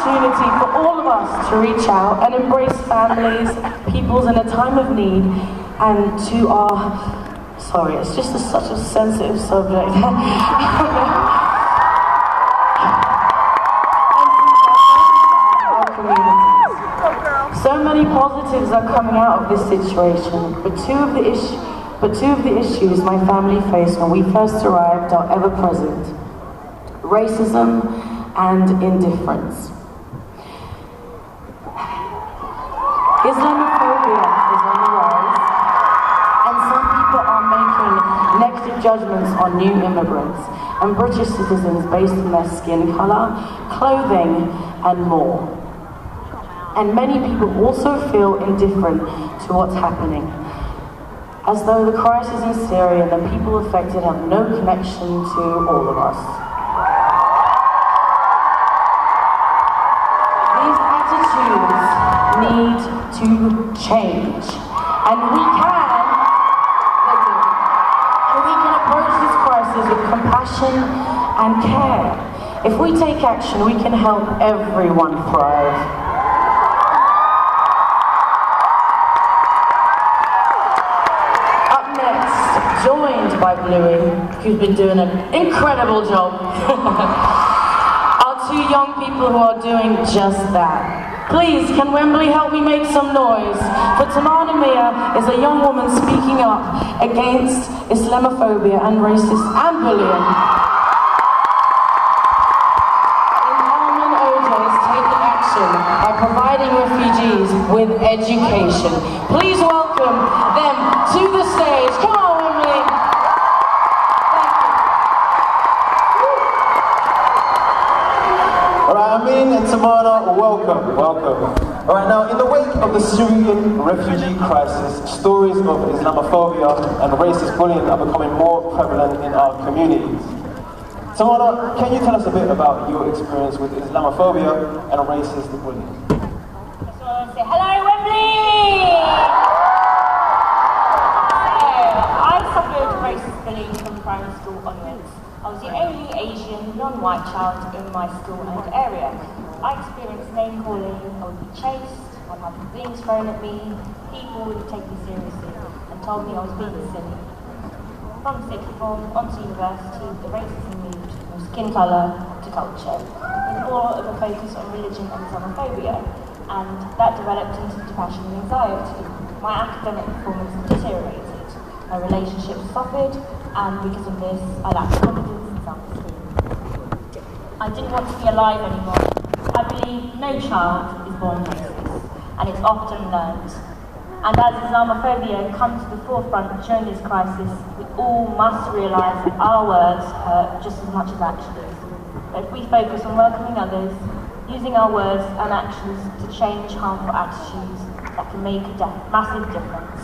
opportunity for all of us to reach out and embrace families, peoples in a time of need, and to our, sorry, it's just such a sensitive subject. Our communities. So many positives are coming out of this situation, but two of the issues my family faced when we first arrived are ever present: racism and indifference. Islamophobia is on the rise, and some people are making negative judgments on new immigrants and British citizens based on their skin colour, clothing, and more. And many people also feel indifferent to what's happening, as though the crisis in Syria and the people affected have no connection to all of us. These attitudes need to change, and we can approach this crisis with compassion and care. If we take action, we can help everyone thrive. Joined by Bluey, who's been doing an incredible job, are two young people who are doing just that. Please, can Wembley help me make some noise? For Tamana Mia is a young woman speaking up against Islamophobia and racist and bullying. And Alman Oja is taking action by providing refugees with education. Please welcome them to the stage. Come on. Amin and Tamana, welcome. Alright, now in the wake of the Syrian refugee crisis, stories of Islamophobia and racist bullying are becoming more prevalent in our communities. Tamana, can you tell us a bit about your experience with Islamophobia and racist bullying? I just want to say hello, Wembley! I suffered racist bullying from primary school onwards. I was the only Asian, non-white child in my school and area. I experienced name calling, I would be chased, I'd have things thrown at me, people would take me seriously and told me I was being silly. From sixth form onto university, the racism moved from skin colour to culture, with more of a focus on religion and Islamophobia, and that developed into depression and anxiety. My academic performance deteriorated, my relationships suffered, and because of this, I lacked confidence and self-esteem. I didn't want to be alive anymore. I believe no child is born racist, and it's often learned. And as Islamophobia comes to the forefront during this crisis, we all must realise that our words hurt just as much as actions. But if we focus on welcoming others, using our words and actions to change harmful attitudes, that can make a massive difference.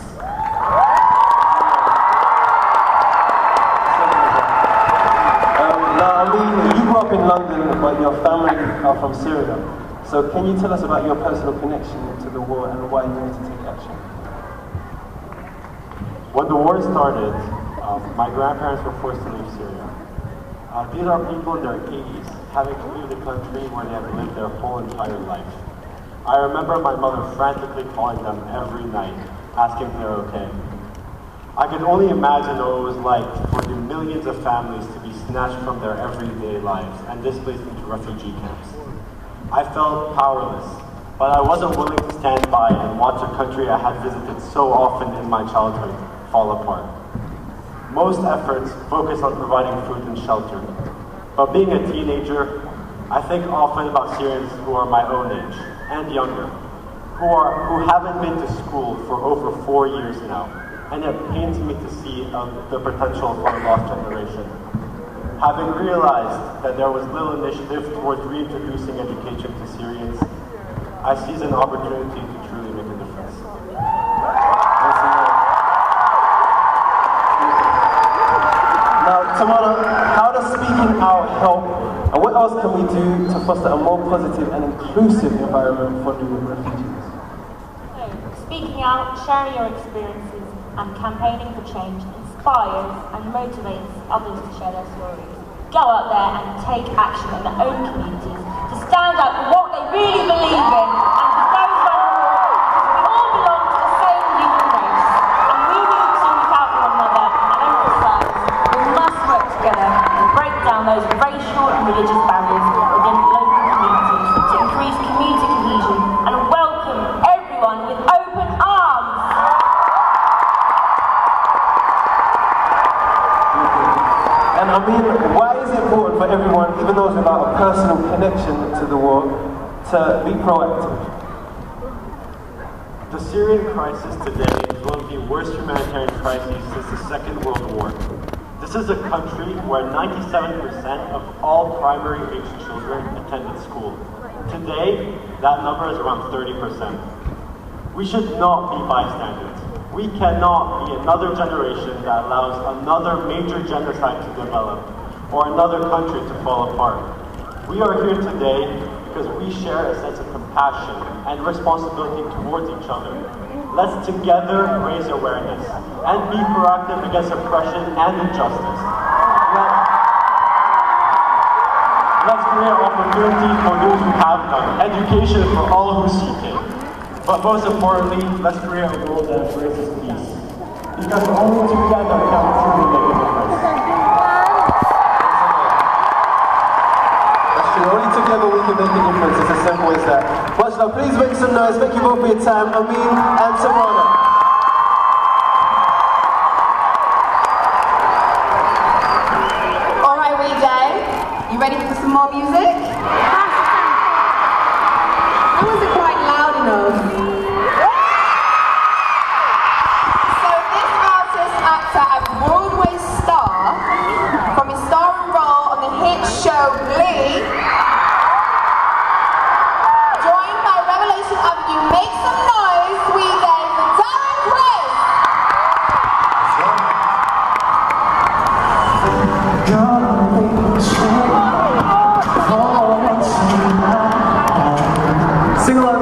Now, I mean, you grew up in London, but your family are from Syria. So can you tell us about your personal connection to the war and why you wanted to take action? When the war started, my grandparents were forced to leave Syria. These are people in their 80s, having to leave the country where they have lived their whole entire life. I remember my mother frantically calling them every night, asking if they're okay. I could only imagine what it was like for the millions of families to be snatched from their everyday lives and displaced into refugee camps. I felt powerless, but I wasn't willing to stand by and watch a country I had visited so often in my childhood fall apart. Most efforts focus on providing food and shelter, but being a teenager, I think often about Syrians who are my own age and younger, who haven't been to school for over 4 years now. And it pains me to see the potential for a lost generation. Having realized that there was little initiative towards reintroducing education to Syrians, I seize an opportunity to truly make a difference. Now, Tamana, how does speaking out help, and what else can we do to foster a more positive and inclusive environment for new refugees? Speaking out, sharing your experiences, and campaigning for change inspires and motivates others to share their stories. Go out there and take action in their own communities to stand up for what they those without a personal connection to the war to be proactive. The Syrian crisis today is one of the worst humanitarian crises since the Second World War. This is a country where 97% of all primary-age children attended school. Today, that number is around 30%. We should not be bystanders. We cannot be another generation that allows another major genocide to develop or another country to fall apart. We are here today because we share a sense of compassion and responsibility towards each other. Let's together raise awareness and be proactive against oppression and injustice. Let's create opportunities for those who have none, education for all who seek it. But most importantly, let's create a world that embraces peace. Because only together can we truly make a difference. That's true. Only together we can make a difference. It's as simple as that. Much love. Please make some noise. Thank you both for your time. Amin and Simona. All right, Weeday, you ready for some more music? That wasn't quite loud enough. So this artist acts as a Broadway star from his starring role on the hit show Glee. Joined by Revelation Avenue, make some noise, Weeday, for Darren Chris. Sing along.